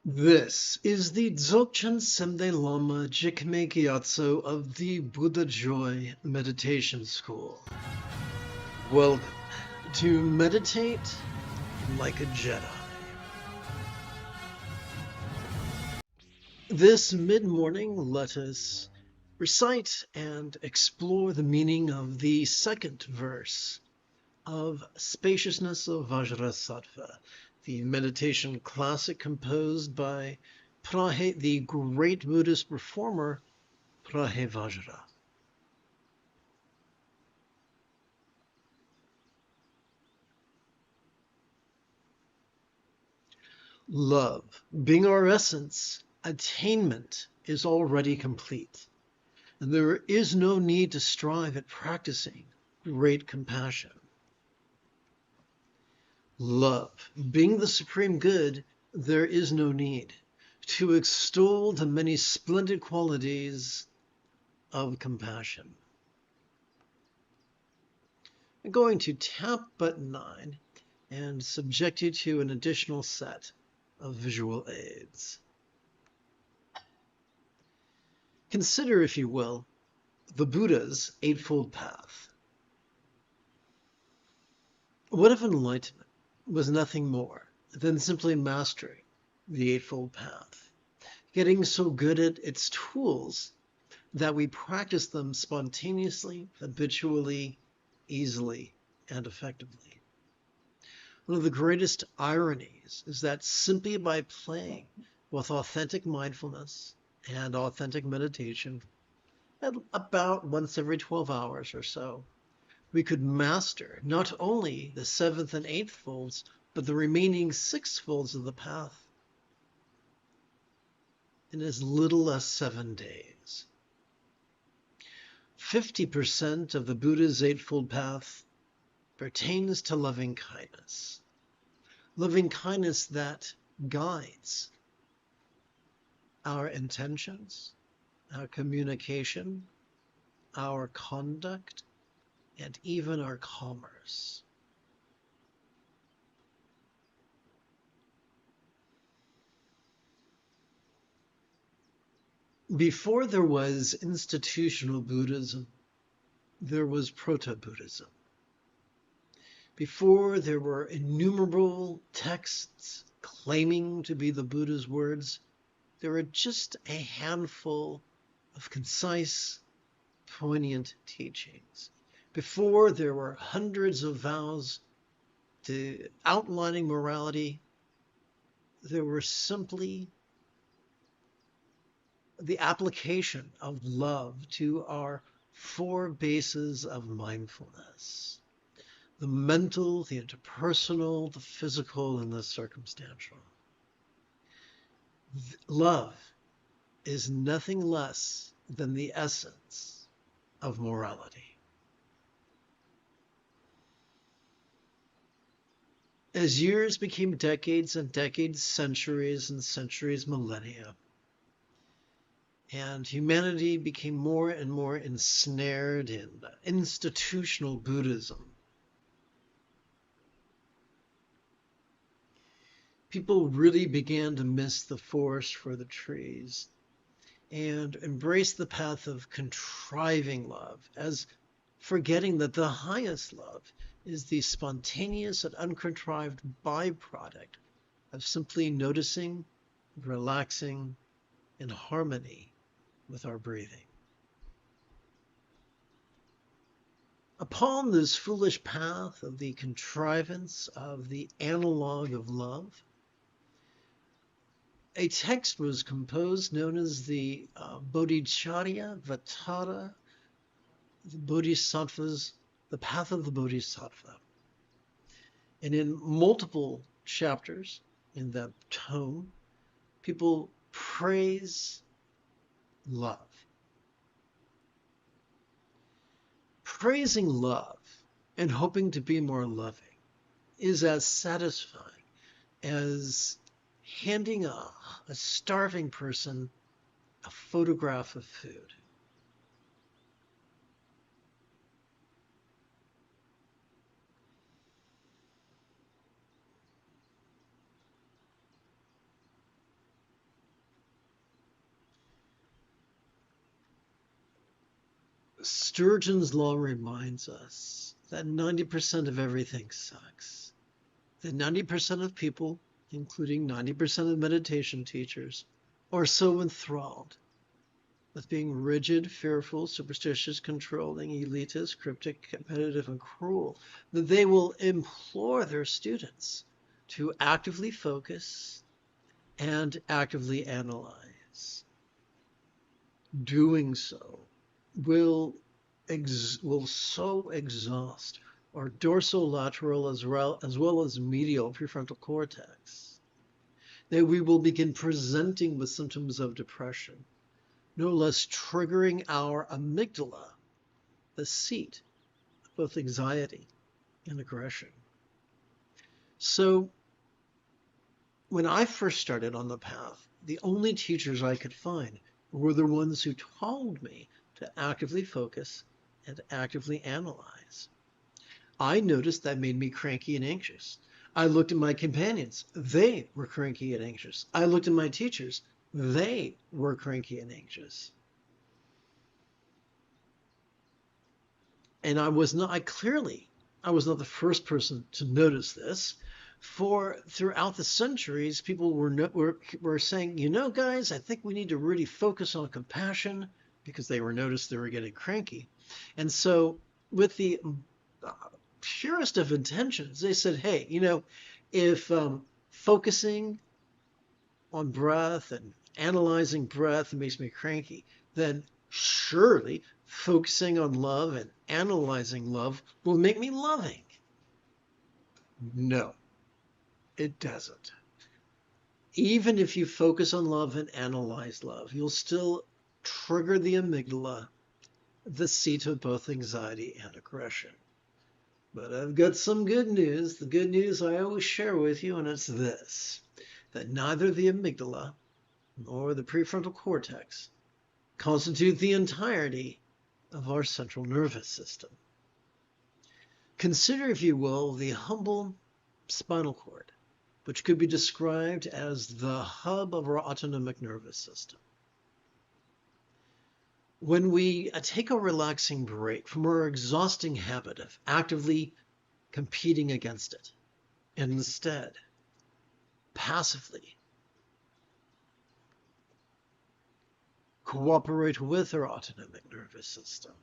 This is the Dzogchen Sende Lama Jigme Gyatso of the Buddha Joy Meditation School. Welcome to Meditate Like a Jedi. This mid-morning, let us recite and explore the meaning of the second verse of Spaciousness of Vajrasattva, the meditation classic composed by the great Buddhist reformer Vajra. Love being our essence, attainment is already complete, and there is no need to strive at practicing great compassion. Love being the supreme good, there is no need to extol the many splendid qualities of compassion. I'm going to tap button 9 and subject you to an additional set of visual aids. Consider, if you will, the Buddha's Eightfold Path. What if enlightenment was nothing more than simply mastering the Eightfold Path, getting so good at its tools that we practice them spontaneously, habitually, easily, and effectively? One of the greatest ironies is that simply by playing with authentic mindfulness and authentic meditation at about once every 12 hours or so, we could master not only the 7th and 8th folds, but the remaining 6 folds of the path in as little as 7 days. 50% of the Buddha's Eightfold Path pertains to loving kindness. Loving kindness that guides our intentions, our communication, our conduct, and even our commerce. Before there was institutional Buddhism, there was proto-Buddhism. Before there were innumerable texts claiming to be the Buddha's words, there were just a handful of concise, poignant teachings. Before there were hundreds of vows to outlining morality, there were simply the application of love to our 4 bases of mindfulness: the mental, the interpersonal, the physical, and the circumstantial. Love is nothing less than the essence of morality. As years became decades and decades, centuries and centuries, millennia, and humanity became more and more ensnared in institutional Buddhism, people really began to miss the forest for the trees and embrace the path of contriving love, as forgetting that the highest love is the spontaneous and uncontrived byproduct of simply noticing, relaxing, in harmony with our breathing. Upon this foolish path of the contrivance of the analog of love, a text was composed known as the Bodhicharya Vatara, the Bodhisattvas, the Path of the Bodhisattva. And in multiple chapters in that tome, people praise love. Praising love and hoping to be more loving is as satisfying as handing a starving person a photograph of food. Sturgeon's law reminds us that 90% of everything sucks. That 90% of people, including 90% of meditation teachers, are so enthralled with being rigid, fearful, superstitious, controlling, elitist, cryptic, competitive, and cruel, that they will implore their students to actively focus and actively analyze. Doing so will so exhaust our dorsolateral as well as medial prefrontal cortex that we will begin presenting with symptoms of depression, no less triggering our amygdala, the seat of both anxiety and aggression. So when I first started on the path, the only teachers I could find were the ones who told me to actively focus and actively analyze. I noticed that made me cranky and anxious. I looked at my companions. They were cranky and anxious. I looked at my teachers. They were cranky and anxious. And I was not the first person to notice this. For throughout the centuries, people were saying, you know, guys, I think we need to really focus on compassion, because they noticed they were getting cranky. And so with the purest of intentions, they said, hey, you know, if focusing on breath and analyzing breath makes me cranky, then surely focusing on love and analyzing love will make me loving. No, it doesn't. Even if you focus on love and analyze love, you'll still trigger the amygdala, the seat of both anxiety and aggression. But I've got some good news. The good news I always share with you, and it's this, that neither the amygdala nor the prefrontal cortex constitute the entirety of our central nervous system. Consider, if you will, the humble spinal cord, which could be described as the hub of our autonomic nervous system. When we take a relaxing break from our exhausting habit of actively competing against it, and instead passively cooperate with our autonomic nervous system,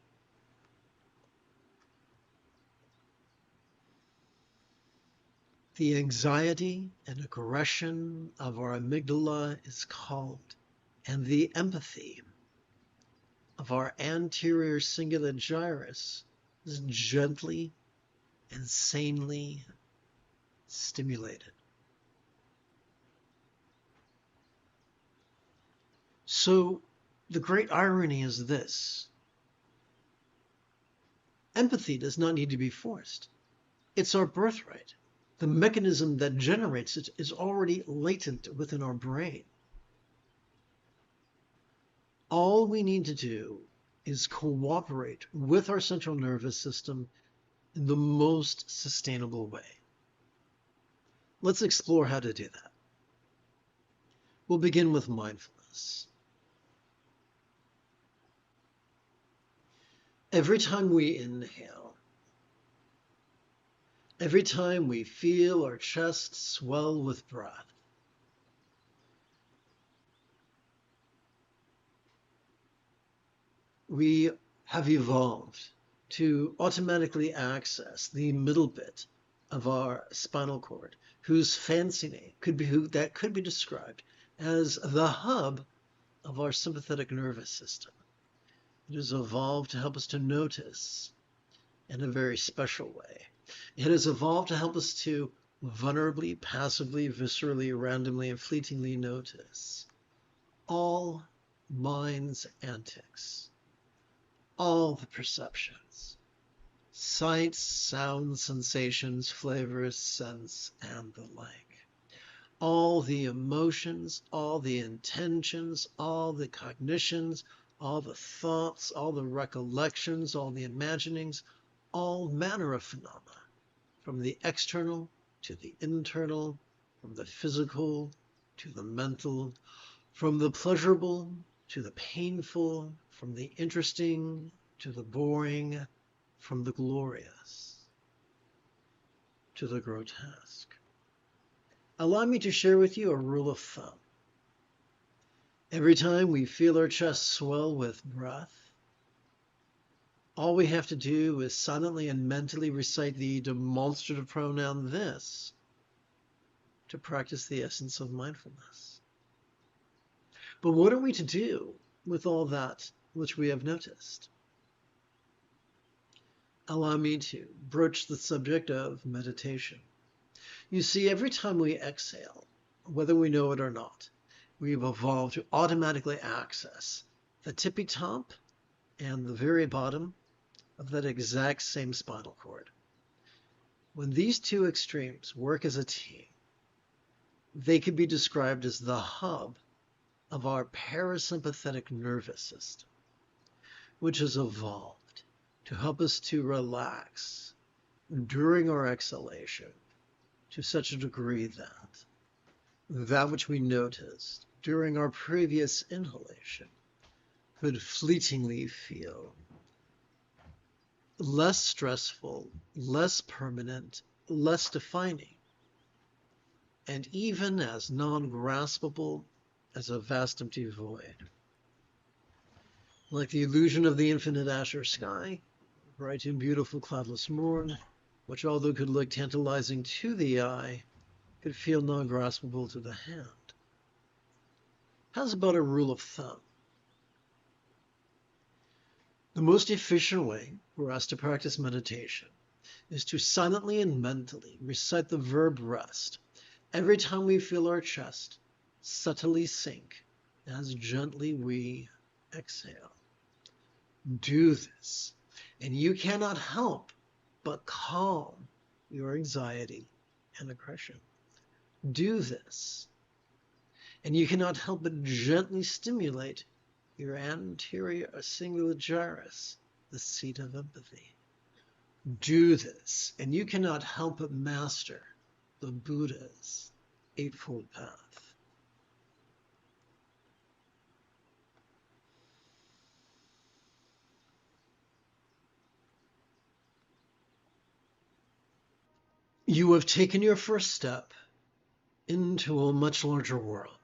the anxiety and aggression of our amygdala is calmed, and the empathy of our anterior cingulate gyrus is gently and sanely stimulated. So the great irony is this: empathy does not need to be forced. It's our birthright. The mechanism that generates it is already latent within our brain. All we need to do is cooperate with our central nervous system in the most sustainable way. Let's explore how to do that. We'll begin with mindfulness. Every time we inhale, every time we feel our chest swell with breath, we have evolved to automatically access the middle bit of our spinal cord, whose fancy name could be described as the hub of our sympathetic nervous system. It has evolved to help us to notice in a very special way. It has evolved to help us to vulnerably, passively, viscerally, randomly, and fleetingly notice all mind's antics, all the perceptions, sights, sounds, sensations, flavors, scents, and the like. All the emotions, all the intentions, all the cognitions, all the thoughts, all the recollections, all the imaginings, all manner of phenomena, from the external to the internal, from the physical to the mental, from the pleasurable to the painful, from the interesting to the boring, from the glorious to the grotesque. Allow me to share with you a rule of thumb. Every time we feel our chest swell with breath, all we have to do is silently and mentally recite the demonstrative pronoun this to practice the essence of mindfulness. But what are we to do with all that which we have noticed? Allow me to broach the subject of meditation. You see, every time we exhale, whether we know it or not, we've evolved to automatically access the tippy top and the very bottom of that exact same spinal cord. When these two extremes work as a team, they could be described as the hub of our parasympathetic nervous system, which has evolved to help us to relax during our exhalation to such a degree that which we noticed during our previous inhalation could fleetingly feel less stressful, less permanent, less defining, and even as non-graspable as a vast empty void. Like the illusion of the infinite azure sky, bright and beautiful cloudless morn, which although could look tantalizing to the eye, could feel non-graspable to the hand. How's about a rule of thumb? The most efficient way for us to practice meditation is to silently and mentally recite the verb rest every time we feel our chest subtly sink as gently we exhale. Do this, and you cannot help but calm your anxiety and aggression. Do this, and you cannot help but gently stimulate your anterior cingulate gyrus, the seat of empathy. Do this, and you cannot help but master the Buddha's Eightfold Path. You have taken your first step into a much larger world.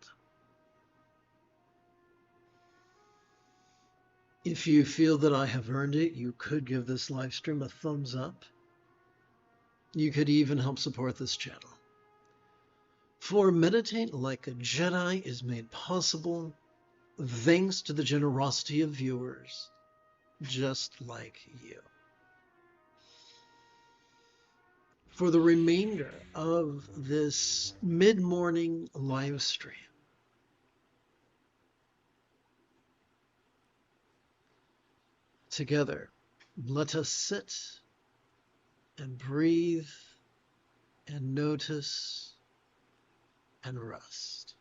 If you feel that I have earned it, you could give this live stream a thumbs up. You could even help support this channel. For Meditate Like a Jedi is made possible thanks to the generosity of viewers just like you. For the remainder of this mid-morning live stream, together, let us sit and breathe and notice and rest.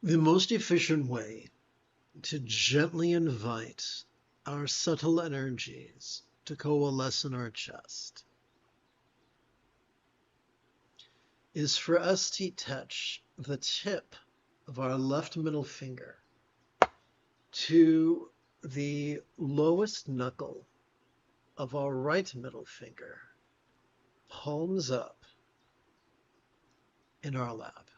The most efficient way to gently invite our subtle energies to coalesce in our chest is for us to touch the tip of our left middle finger to the lowest knuckle of our right middle finger, palms up in our lap.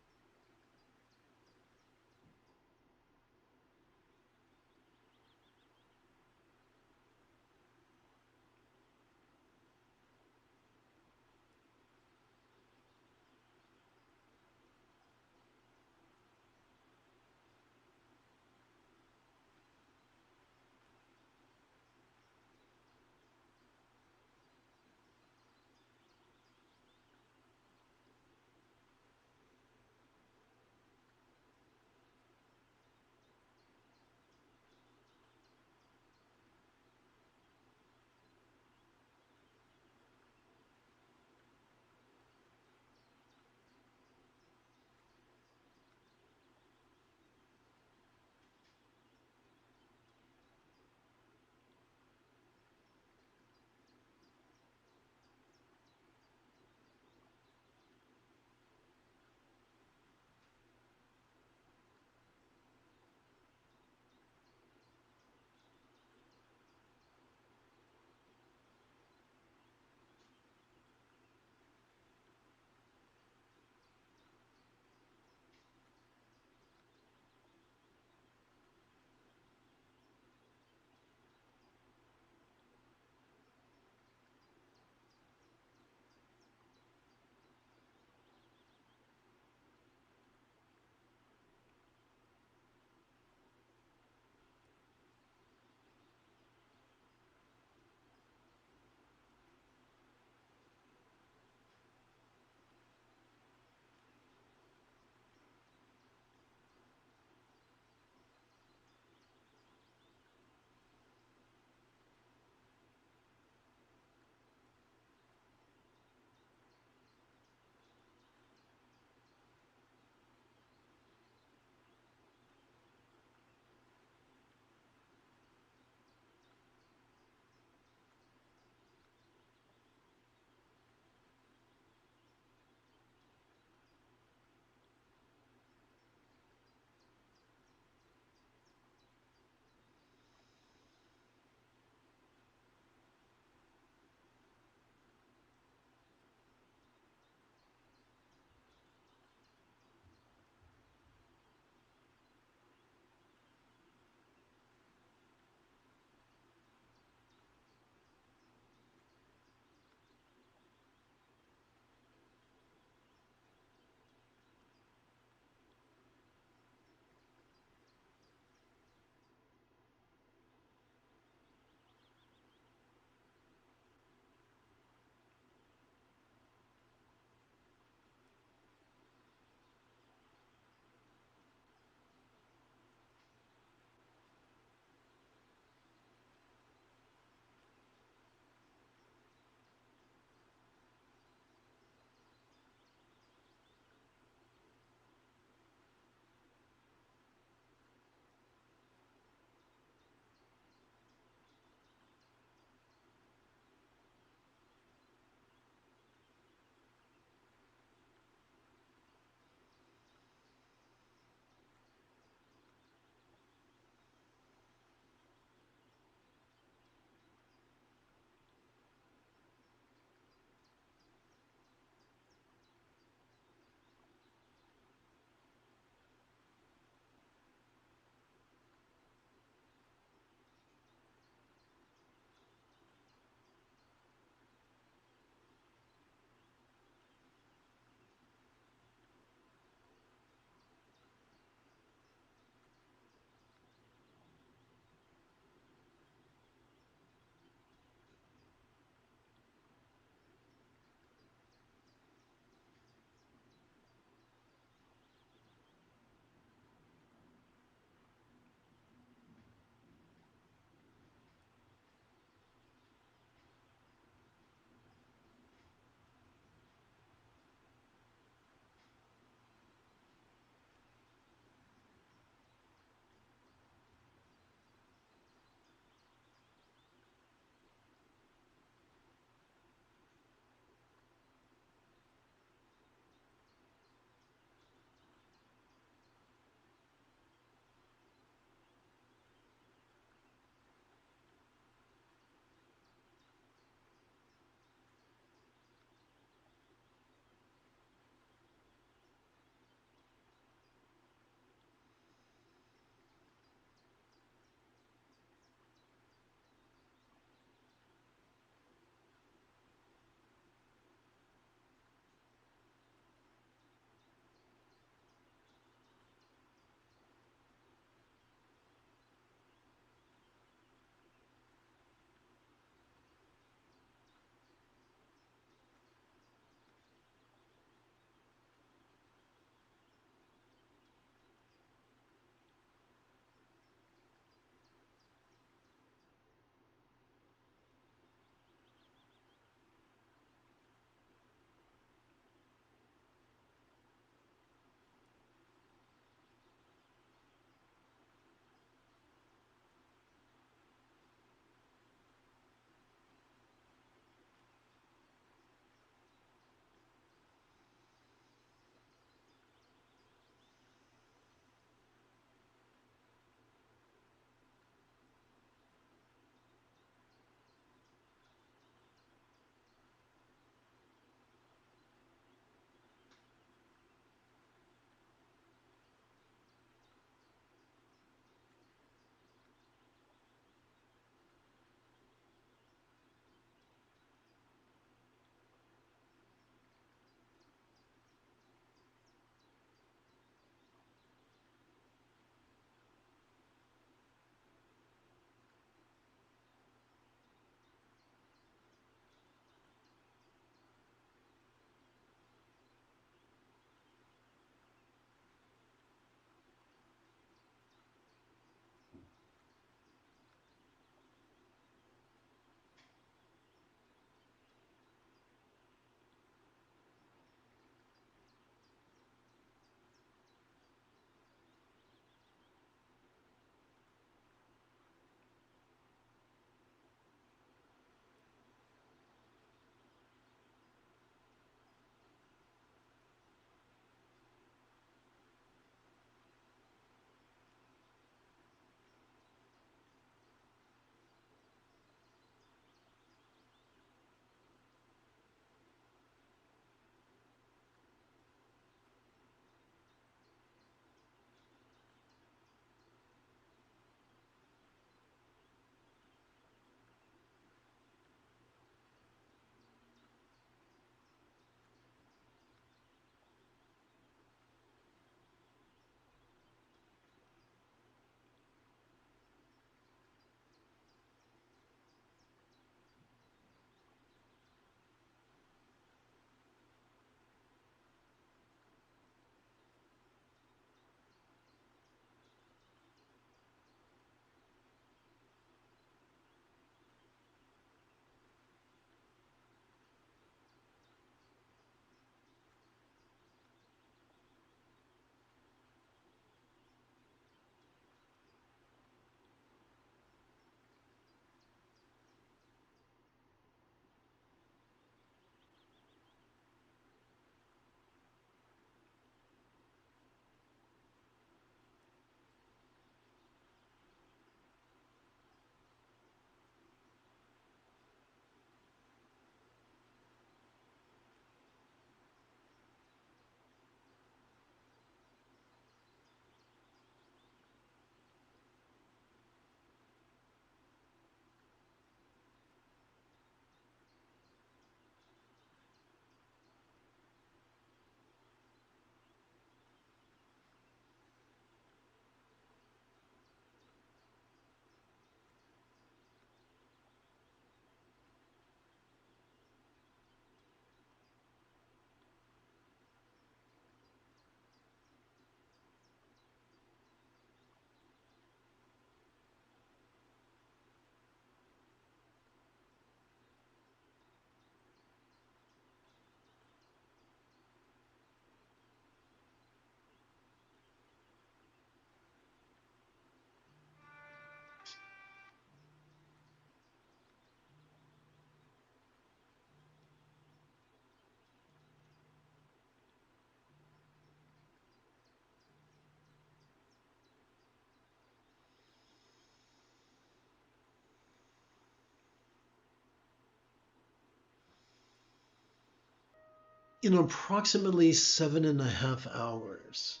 In approximately 7.5 hours,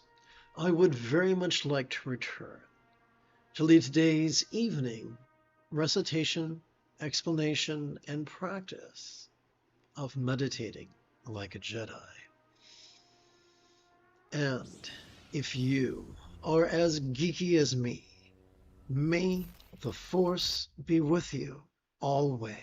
I would very much like to return to lead today's evening recitation, explanation, and practice of meditating like a Jedi. And if you are as geeky as me, may the Force be with you always.